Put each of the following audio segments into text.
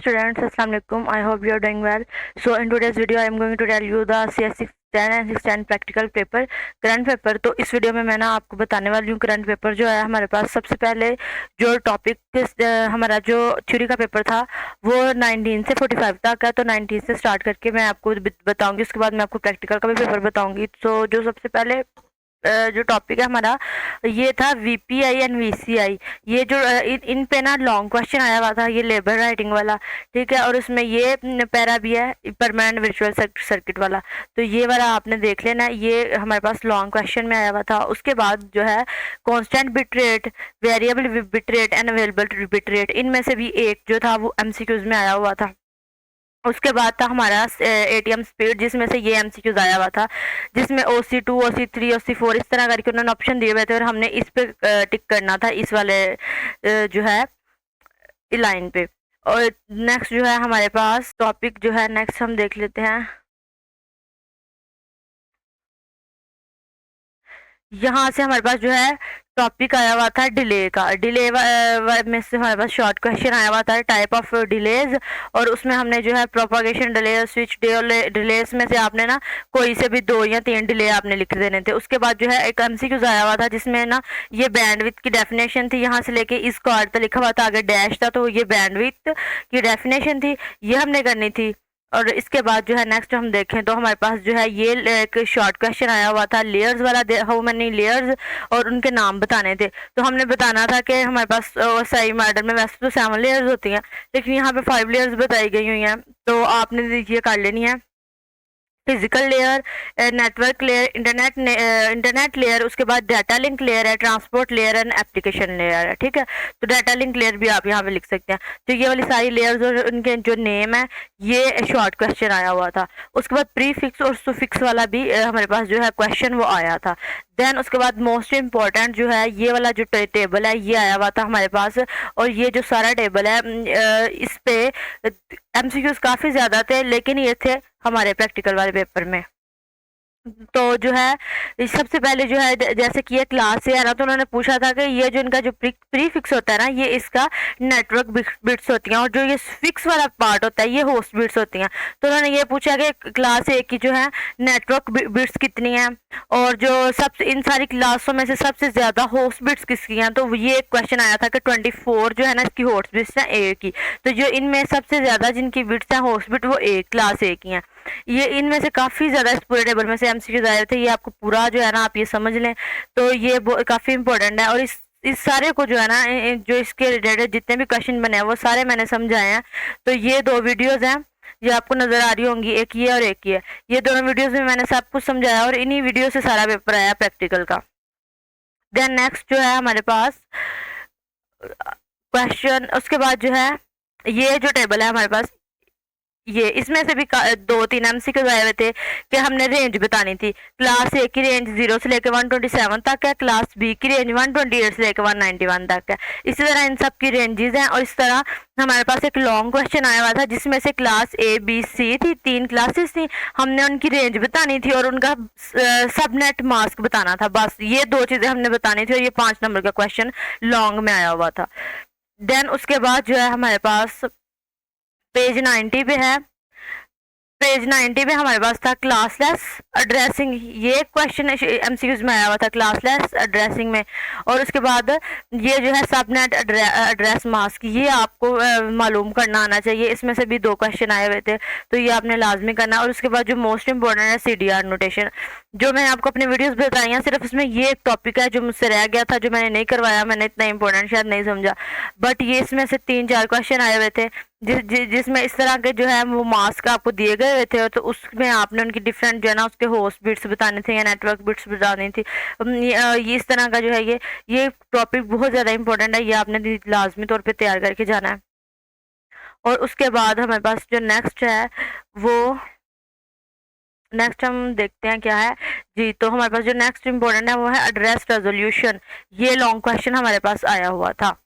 students, assalamu alaikum. I hope you are doing well. So in today's video I am going to tell you the CS 610 and 610 practical paper current paper. तो इस video में मैं ना आपको बताने वाली हूँ करंट पेपर जो है हमारे पास। सबसे पहले जो टॉपिक हमारा जो थ्योरी का पेपर था वो 19 से 45 तक है, तो 19 से स्टार्ट करके मैं आपको बताऊंगी। उसके बाद मैं आपको प्रैक्टिकल का भी पेपर बताऊंगी। तो जो सबसे पहले जो टॉपिक है हमारा ये था वीपीआई एंड वीसीआई। ये जो इन पे ना लॉन्ग क्वेश्चन आया हुआ था, ये लेबर राइटिंग वाला, ठीक है। और उसमें ये पैरा भी है परमानेंट वर्चुअल सर्किट वाला, तो ये वाला आपने देख लेना। ये हमारे पास लॉन्ग क्वेश्चन में आया हुआ था। उसके बाद जो है constant bit rate, variable bit rate and available bit rate, इनमें से भी एक जो था वो एमसीक्यूज में आया हुआ था। उसके बाद था हमारा एटीएम स्पीड, जिसमें से ये एमसीक्यूज आया हुआ था, जिसमें OC2, OC3, OC4 इस तरह करके उन्होंने ऑप्शन दिए हुए थे और हमने इस पे टिक करना था, इस वाले जो है लाइन पे। और नेक्स्ट जो है हमारे पास टॉपिक जो है नेक्स्ट हम देख लेते हैं। यहाँ से हमारे पास जो है टॉपिक आया हुआ था डिले का। डिले में से हमारे पास शॉर्ट क्वेश्चन आया हुआ था टाइप ऑफ डिलेज, और उसमें हमने जो है प्रोपागेशन डिले, स्विच डिलेस में से आपने ना कोई से भी 2 या 3 डिले आपने लिख देने थे। उसके बाद जो है एक एमसीक्यूज आया हुआ था जिसमें ना ये बैंडविड्थ की डेफिनेशन थी, यहाँ से लेके इस कार्ड तक लिखा हुआ था, आगे डैश था, तो ये बैंडविड्थ की डेफिनेशन थी, ये हमने करनी थी। और इसके बाद जो है नेक्स्ट हम देखें तो हमारे पास जो है ये एक शॉर्ट क्वेश्चन आया हुआ था लेयर्स वाला, हाउ मेनी लेयर्स, और उनके नाम बताने थे। तो हमने बताना था कि हमारे पास सही मॉडल में वैसे तो 7 लेयर्स होती हैं, लेकिन यहाँ पे 5 लेयर्स बताई गई हुई हैं, तो आपने ये कर लेनी है। Physical layer, network layer, internet layer, उसके बाद डाटा लिंक लेयर है, transport layer and application layer है, ठीक है। तो डाटा लिंक लेयर भी आप यहाँ पे लिख सकते हैं। तो ये वाली सारी लेयर्स और उनके जो नेम है, ये शॉर्ट क्वेश्चन आया हुआ था। उसके बाद प्रीफिक्स और सुफिक्स वाला भी हमारे पास जो है क्वेश्चन वो आया था। देन उसके बाद मोस्ट इम्पॉर्टेंट जो है ये वाला जो टेबल है ये आया हुआ था हमारे पास, और ये जो सारा टेबल है इस पे एमसीक्यूज काफ़ी ज़्यादा थे, लेकिन ये थे हमारे प्रैक्टिकल वाले पेपर में। तो जो है सबसे पहले जो है जैसे कि ये क्लास से है ना, तो उन्होंने पूछा था कि ये जो इनका जो प्रीफिक्स होता है ना, ये इसका नेटवर्क बिट्स होती हैं, और जो ये फिक्स वाला पार्ट होता है ये होस्ट बिट्स होती हैं। तो उन्होंने ये पूछा कि क्लास ए की जो है नेटवर्क बिट्स कितनी हैं, और जो सबसे इन सारी क्लासों में से सबसे ज़्यादा होस्ट बिट्स किसकी हैं। तो ये एक क्वेश्चन आया था कि 24 जो है ना इसकी होस्ट बिट्स हैं ए की। तो जो इनमें सबसे ज़्यादा जिनकी बिट्स हैं होस्ट बिट, वो क्लास ए की हैं। ये इनमें से काफ़ी ज़्यादा इस पूरे टेबल में से एमसीक्यूज आए थे, ये आपको पूरा जो है ना आप ये समझ लें, तो ये काफ़ी इंपॉर्टेंट है। और इस सारे को जो है ना जो इसके रिलेटेड जितने भी क्वेश्चन बने हैं वो सारे मैंने समझाए हैं। तो ये 2 वीडियोज़ हैं जो आपको नज़र आ रही होंगी, एक ये और एक ये। ये दोनों वीडियोज़ में मैंने सब कुछ समझाया और इन्हीं वीडियो से सारा पेपर आया प्रैक्टिकल का। देन नेक्स्ट जो है हमारे पास क्वेश्चन, उसके बाद जो है ये जो टेबल है हमारे पास, ये इसमें से भी 2-3 एमसीक्यूज आए हुए थे कि हमने रेंज बतानी थी। क्लास ए की रेंज 0 से लेकर 127 तक है, क्लास बी की रेंज 128 से लेकर 191 तक है। इसी तरह इन सब की रेंजेस हैं। और इस तरह हमारे पास एक लॉन्ग क्वेश्चन आया हुआ था जिसमें से क्लास ए बी सी थी, 3 क्लासेस थी, हमने उनकी रेंज बतानी थी और उनका सबनेट मास्क बताना था। बस ये 2 चीज़ें हमने बतानी थी, और ये 5 नंबर का क्वेश्चन लॉन्ग में आया हुआ था। देन उसके बाद जो है हमारे पास पेज 90 पे है। पेज 90 पे हमारे पास था क्लासलेस एड्रेसिंग, ये क्वेश्चन एमसीक्यूज में आया हुआ था क्लासलेस एड्रेसिंग में। और उसके बाद ये जो है सबनेट एड्रेस मास्क, ये आपको मालूम करना आना चाहिए। इसमें से भी 2 क्वेश्चन आए हुए थे, तो ये आपने लाजमी करना। और उसके बाद जो मोस्ट इंपॉर्टेंट है CDR नोटेशन, जो मैंने आपको अपने वीडियोस बताई हैं, सिर्फ इसमें ये एक टॉपिक है जो मुझसे रह गया था, जो मैंने नहीं करवाया, मैंने इतना इंपॉर्टेंट शायद नहीं समझा। बट ये इसमें से 3-4 क्वेश्चन आए हुए थे जिसमें इस तरह के जो है वो मास्क आपको दिए गए हुए थे, तो उसमें आपने उनकी डिफरेंट जो है ना उसके होस्ट बिट्स बताने थे या नेटवर्क बिट्स बतानी थी। ये इस तरह का जो है ये टॉपिक बहुत ज़्यादा इंपॉर्टेंट है, ये आपने लाजमी तौर पे तैयार करके जाना है। और उसके बाद हमारे पास जो नेक्स्ट है वो नेक्स्ट हम देखते हैं क्या है जी। तो हमारे पास जो नेक्स्ट इंपॉर्टेंट है वो है एड्रेस रेजोल्यूशन, ये लॉन्ग क्वेश्चन हमारे पास आया हुआ था।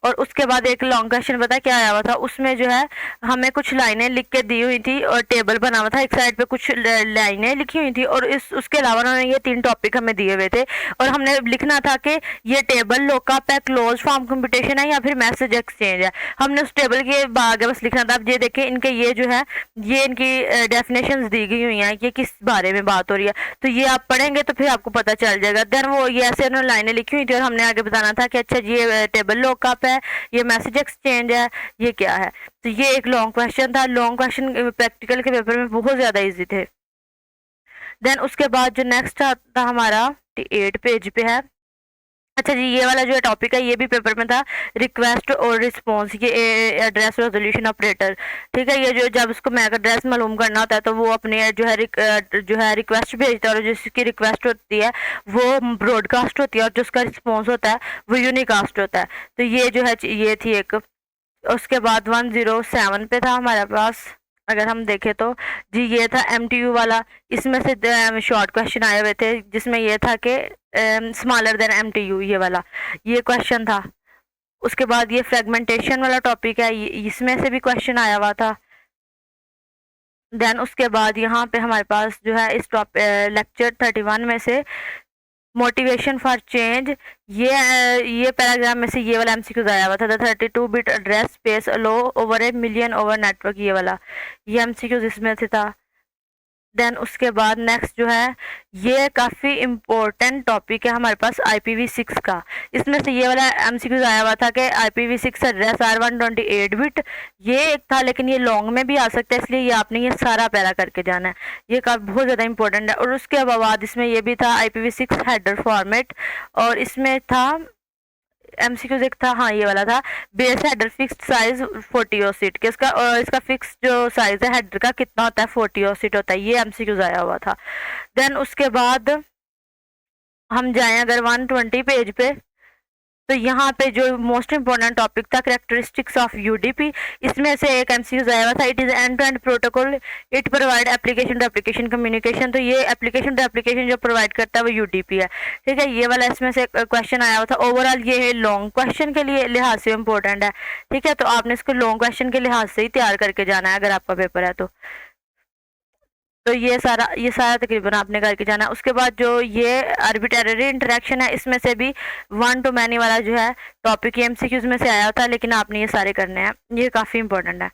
और उसके बाद एक लॉन्ग क्वेश्चन पता क्या आया हुआ था, उसमें जो है हमें कुछ लाइनें लिख के दी हुई थी और टेबल बना हुआ था, एक साइड पे कुछ लाइनें लिखी हुई थी और इस उसके अलावा उन्होंने ये 3 टॉपिक हमें दिए हुए थे और हमने लिखना था कि ये टेबल लॉकअप है, क्लोज फॉर्म कंप्यूटेशन है या फिर मैसेज एक्सचेंज है। हमने उस टेबल के आगे बस लिखना था। अब ये देखें इनके ये जो है ये इनकी डेफिनेशंस दी गई हुई हैं, ये किस बारे में बात हो रही है, तो ये आप पढ़ेंगे तो फिर आपको पता चल जाएगा। देन वो ये ऐसे उन्होंने लाइनें लिखी हुई थी और हमने आगे बताना था कि अच्छा जी ये टेबल लॉकअप है, ये मैसेज एक्सचेंज है, ये क्या है। तो ये एक लॉन्ग क्वेश्चन था। लॉन्ग क्वेश्चन प्रैक्टिकल के पेपर में बहुत ज़्यादा इजी थे। देन उसके बाद जो नेक्स्ट आता हमारा 8 पेज पे है। अच्छा जी ये वाला जो टॉपिक है ये भी पेपर में था, रिक्वेस्ट और रिस्पॉन्स, ये एड्रेस रेजोल्यूशन ऑपरेटर। ठीक है, ये जो जब उसको मैक एड्रेस मालूम करना होता है तो वो अपने जो है रिक्वेस्ट भेजता है और जिसकी रिक्वेस्ट होती है वो ब्रॉडकास्ट होती है और जो उसका रिस्पॉन्स होता है वो यूनिकास्ट होता है। तो ये जो है ये थी एक। उसके बाद 107 पे था हमारे पास, अगर हम देखें तो जी ये था MTU वाला। इसमें से शॉर्ट क्वेश्चन आए हुए थे जिसमें ये था कि स्मॉलर देन MTU, ये वाला ये क्वेश्चन था। उसके बाद ये फ्रेगमेंटेशन वाला टॉपिक है, इसमें से भी क्वेश्चन आया हुआ था। देन उसके बाद यहाँ पे हमारे पास जो है इस लेक्चर 31 में से मोटिवेशन फॉर चेंज, ये पैराग्राफ में से ये वाला MCQ आया हुआ था। The 32-bit address space allow over a million over network, ये वाला ये MCQ इसमें से था। देन उसके बाद नेक्स्ट जो है ये काफ़ी इम्पोर्टेंट टॉपिक है हमारे पास IPv6 का। इसमें से ये वाला MCQ आया हुआ था कि IPv6 एड्रेस R128-bit, ये एक था लेकिन ये लॉन्ग में भी आ सकता है, इसलिए ये आपने ये सारा पैरा करके जाना है, ये काफ़ी बहुत ज़्यादा इंपॉर्टेंट है। और उसके बाद इसमें ये भी था IPv6 हेडर फॉर्मेट, और इसमें था MCQ एक था, हाँ ये वाला था, बेस हेडर फिक्स्ड साइज 40 ऑसिट के इसका फिक्स जो साइज है हेडर का कितना होता है 40 ऑसिट होता है, ये MCQ आया हुआ था। देन उसके बाद हम जाएं अगर 120 पेज पे, तो यहाँ पे जो मोस्ट इंपॉर्टेंट टॉपिक था करेक्टरिस्टिक्स ऑफ UDP, इसमें से एक MCQ आया हुआ था, it is end to end protocol, it provide application to application communication. तो ये एप्लीकेशन टू एप्लीकेशन जो प्रोवाइड करता है वो UDP है। ठीक है, ये वाला इसमें से क्वेश्चन आया हुआ था। ओवरऑल ये लॉन्ग क्वेश्चन के लिए लिहाज से इम्पोर्टेंट है। ठीक है, तो आपने इसको लॉन्ग क्वेश्चन के लिहाज से ही तैयार करके जाना है अगर आपका पेपर है तो ये सारा तकरीबन आपने करके जाना है। उसके बाद जो ये आर्बिट्रेरी इंटरेक्शन है, इसमें से भी 1 to many वाला जो है टॉपिक MCQs में से आया था, लेकिन आपने ये सारे करने हैं, ये काफ़ी इंपॉर्टेंट है।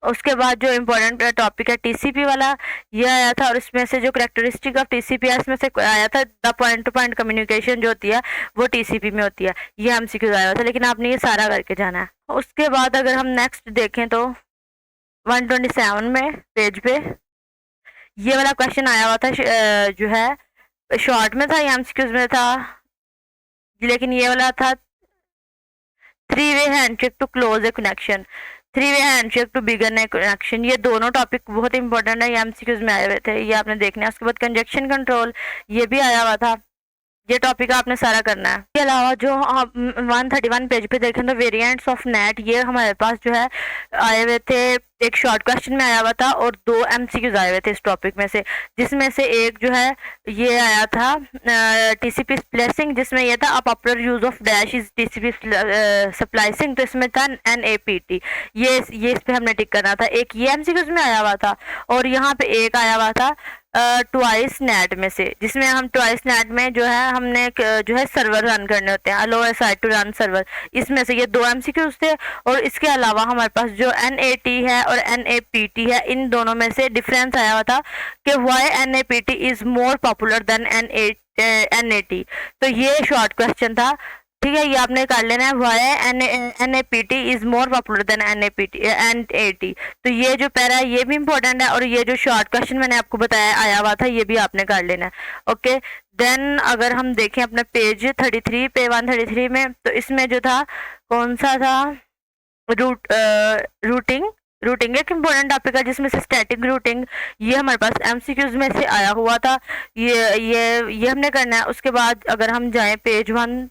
उसके बाद जो इम्पोर्टेंट टॉपिक है TCP वाला, ये आया था, और इसमें से जो करेक्टरिस्टिक ऑफ TCP है इसमें से आया था the point two point communication जो होती है वो TCP में होती है, ये MCQ आया था, लेकिन आपने ये सारा करके जाना है। उसके बाद अगर हम नेक्स्ट देखें तो 127 में पेज पे ये वाला क्वेश्चन आया हुआ था, जो है शॉर्ट में था या MCQs में था, लेकिन ये वाला था 3-way handshake to close a connection, 3-way handshake to begin a connection. ये दोनों टॉपिक बहुत इंपॉर्टेंट है, ये MCQs में आए हुए थे, ये आपने देखना है। उसके बाद कंजक्शन कंट्रोल, ये भी आया हुआ था, ये टॉपिक आपने सारा करना है। इसके अलावा जो 131 पेज पे देखें तो वेरिएंट्स ऑफ नेट, ये हमारे पास जो है आए हुए थे, एक शॉर्ट क्वेश्चन में आया हुआ था और 2 MCQs आए हुए थे इस टॉपिक में से, जिसमें से एक जो है ये आया था TCP स्प्लिसिंग, जिसमें ये था a popular use of dash is TCP splicing, तो इसमें था NAPT, ये इस पे हमने टिक करना था। एक ये MCQs में आया हुआ था, और यहाँ पे एक आया हुआ था ट्वाइस नेट में से, जिसमें हम ट्वाइस नेट में जो है हमने जो है सर्वर रन करने होते हैं, अलो ए साइट टू रन सर्वर, इसमें से ये 2 MCQs थे। और इसके अलावा हमारे पास जो NAT है और NAPT है, इन दोनों में से डिफरेंस आया हुआ था कि why NAPT is more popular than NAT, तो ये शॉर्ट क्वेश्चन था। ठीक है, ये आपने कर लेना है, why NAPT is more popular than NAT, तो ये जो पैरा है ये भी इंपॉर्टेंट है, और ये जो शॉर्ट क्वेश्चन मैंने आपको बताया आया हुआ था ये भी आपने कर लेना है। ओके, देन अगर हम देखें अपने पेज 33 पे 133 में, तो इसमें जो था कौन सा था, रूटिंग एक इम्पोर्टेंट टॉपिक है, जिसमें से स्टैटिक रूटिंग, ये हमारे पास MCQs में से आया हुआ था, ये हमने करना है। उसके बाद अगर हम जाएं पेज 1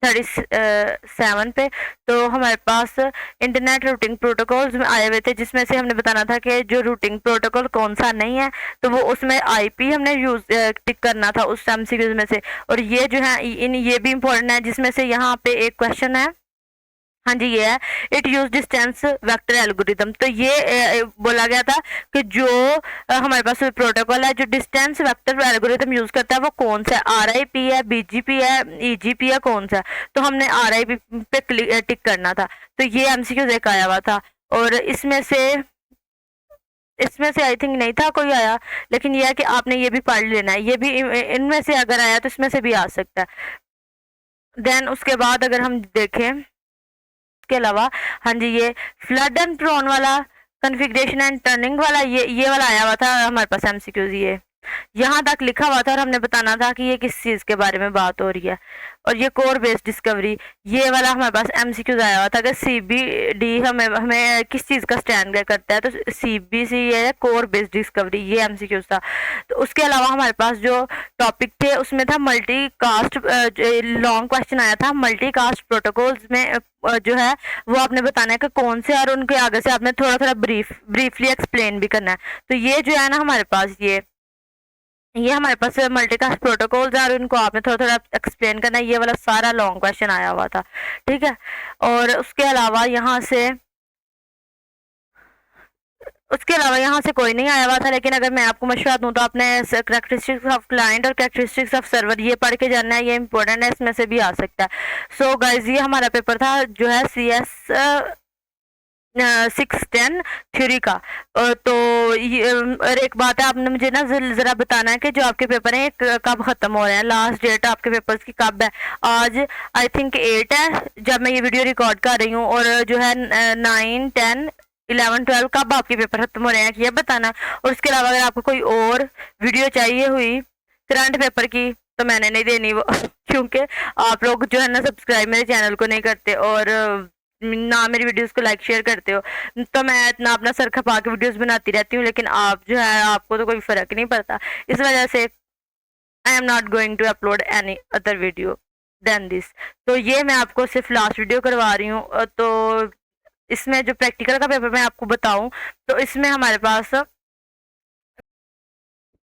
37 पे। तो हमारे पास इंटरनेट रूटिंग प्रोटोकॉल्स में आए हुए थे, जिसमें से हमने बताना था कि जो रूटिंग प्रोटोकॉल कौन सा नहीं है, तो वो उसमें आईपी हमने यूज टिक करना था उस एमसीक्यूज में से। और ये जो है ये भी इम्पोर्टेंट है, जिसमें से यहाँ पे एक क्वेश्चन है, हाँ जी ये है, it use distance vector algorithm. तो ये बोला गया था कि जो हमारे पास प्रोटोकॉल है जो डिस्टेंस वेक्टर एल्गोरिदम यूज करता है वो कौन सा है, आरआईपी है, बीजीपी है, ईजीपी है, कौन सा है। तो हमने आरआईपी पे टिक करना था। तो ये एमसीक्यू एक आया हुआ था, और इसमें से आई थिंक नहीं था कोई आया, लेकिन यह है कि आपने ये भी पढ़ लेना है, ये भी इनमें से अगर आया तो इसमें से भी आ सकता है। देन उसके बाद अगर हम देखें के अलावा, हाँ जी ये फ्लड एंड प्रोन वाला, कन्फिग्रेशन एंड टर्निंग वाला, ये वाला आया हुआ था हमारे पास एमसीक्यूज। ये यहाँ तक लिखा हुआ था और हमने बताना था कि ये किस चीज़ के बारे में बात हो रही है। और ये कोर बेस्ड डिस्कवरी, ये वाला हमारे पास एमसीक्यूज आया हुआ था कि सीबीडी हमें हमें किस चीज़ का स्टैंड करता है। तो सीबीसी ये है कोर बेस्ड डिस्कवरी, ये एमसीक्यूज था। तो उसके अलावा हमारे पास जो टॉपिक थे उसमें था मल्टी कास्ट, लॉन्ग क्वेश्चन आया था मल्टी कास्ट प्रोटोकॉल्स में जो है वो आपने बताना है कि कौन से, और उनके आगे से आपने थोड़ा थोड़ा ब्रीफली एक्सप्लेन भी करना है। तो ये जो है ना हमारे पास ये हमारे पास मल्टीकास्ट प्रोटोकॉल्स है, और उनको आपने थोड़ा थोड़ा एक्सप्लेन करना है। ये वाला सारा लॉन्ग क्वेश्चन आया हुआ था, ठीक है। और उसके अलावा यहाँ से कोई नहीं आया हुआ था, लेकिन अगर मैं आपको मशवरा दूं तो आपने कैरेक्टरिस्टिक्स ऑफ क्लाइंट और कैरेक्टरिस्टिक्स ऑफ सर्वर ये पढ़ के जानना है, ये इंपॉर्टेंट है, इसमें से भी आ सकता है। सो गाइज ये हमारा पेपर था जो है CS 610 थ्योरी का। तो और एक बात है, आपने मुझे ना जरा बताना है कि जो आपके पेपर हैं कब खत्म हो रहे हैं, लास्ट डेट आपके पेपर्स की कब है। आज आई थिंक 8 है जब मैं ये वीडियो रिकॉर्ड कर रही हूँ, और जो है 9, 10, 11, 12 कब आपके पेपर खत्म हो रहे हैं ये बताना। और उसके अलावा अगर आपको कोई और वीडियो चाहिए हुई करंट पेपर की तो मैंने नहीं देनी वो क्योंकि आप लोग जो है ना सब्सक्राइब मेरे चैनल को नहीं करते, और ना मेरी वीडियोस को लाइक शेयर करते हो। तो मैं इतना अपना सर खपा के वीडियोस बनाती रहती हूँ, लेकिन आप जो है आपको तो कोई फर्क नहीं पड़ता। इस वजह से I am not going to upload any other video than this. तो ये मैं आपको सिर्फ लास्ट वीडियो करवा रही हूँ। तो इसमें जो प्रैक्टिकल का पेपर मैं आपको बताऊं, तो इसमें हमारे पास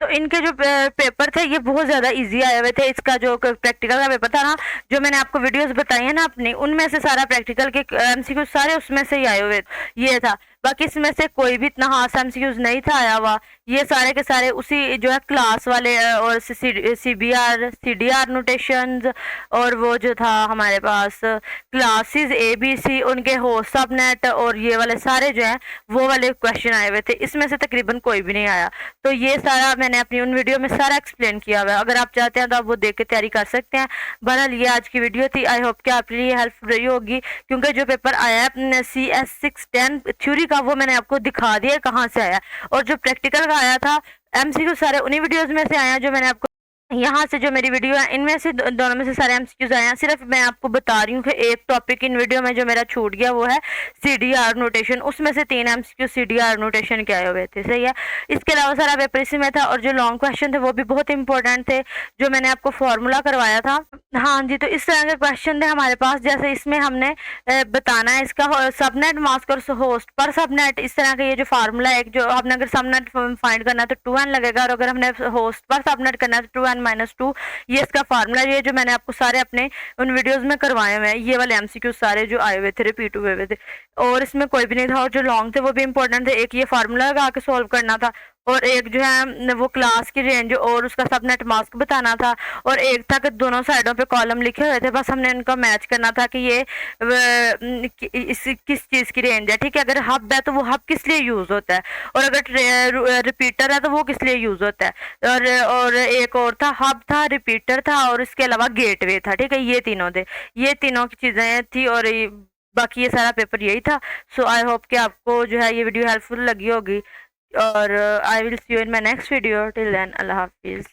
तो इनके जो पेपर थे ये बहुत ज़्यादा इजी आए हुए थे। इसका जो प्रैक्टिकल का पेपर था ना, जो मैंने आपको वीडियोस बताई है ना अपनी, उनमें से सारा प्रैक्टिकल के एमसीक्यू सारे उसमें से ही आए हुए ये था। बाकी इसमें से कोई भी इतना हार्ड एमसीक्यूज नहीं था आया हुआ, ये सारे के सारे उसी जो है क्लास वाले और CBR CDR नोटेशंस, और वो जो था हमारे पास क्लासेस ABC उनके होस्ट सबनेट, और ये वाले सारे जो है वो वाले क्वेश्चन आए हुए थे। इसमें से तकरीबन कोई भी नहीं आया। तो ये सारा मैंने अपनी उन वीडियो में सारा एक्सप्लेन किया हुआ है, अगर आप चाहते हैं तो आप वो देख के तैयारी कर सकते हैं। बहरहाल ये आज की वीडियो थी, आई होप कि आपके लिए हेल्प रही होगी, क्योंकि जो पेपर आया है CS 610 थ्योरी का वो मैंने आपको दिखा दिया कहाँ से आया, और जो प्रैक्टिकल का आया था एमसीक्यू सारे उन्हीं वीडियोस में से आया जो मैंने आपको यहाँ से जो मेरी वीडियो है इनमें से दोनों में से सारे एमसीक्यूज आए हैं। सिर्फ मैं आपको बता रही हूँ कि एक टॉपिक इन वीडियो में जो मेरा छूट गया वो है CDR नोटेशन, उसमें से 3 एमसीक्यू CDR नोटेशन के आए हुए थे, सही है। इसके अलावा सारा पेपर इसी में था, और जो लॉन्ग क्वेश्चन थे वो भी बहुत इंपॉर्टेंट थे जो मैंने आपको फॉर्मूला करवाया था। हाँ जी, तो इस तरह के क्वेश्चन थे हमारे पास, जैसे इसमें हमने बताना है इसका सबनेट मास्क और होस्ट पर सबनेट, इस तरह का ये जो फार्मूला है, जो हमने अगर सबनेट फाइंड करना है तो 2n लगेगा, और अगर हमने होस्ट पर सबनेट करना है तो 2n-2, ये इसका फार्मूला। ये जो मैंने आपको सारे अपने उन वीडियोस में करवाए हुए हैं, ये वाले एमसीक्यू सारे जो आए हुए थे रिपीट हुए थे, और इसमें कोई भी नहीं था। और जो लॉन्ग थे वो भी इंपॉर्टेंट थे, एक ये फार्मूला लगा के सॉल्व करना था, और एक जो है वो क्लास की रेंज और उसका सबनेट मास्क बताना था, और एक था कि दोनों साइडों पे कॉलम लिखे हुए थे, बस हमने इनको मैच करना था कि ये किस चीज़ की रेंज है, ठीक है। अगर हब है तो वो हब किस लिए यूज़ होता है, और अगर रिपीटर है तो वो किस लिए यूज़ होता है। और एक और था, हब था, रिपीटर था, और इसके अलावा गेटवे था, ठीक है। ये तीनों थे, ये तीनों की चीज़ें थी, और बाकी ये सारा पेपर यही था। सो आई होप कि आपको जो है ये वीडियो हेल्पफुल लगी होगी, और I will see you in my next video. Till then अल्लाह हाफिज़।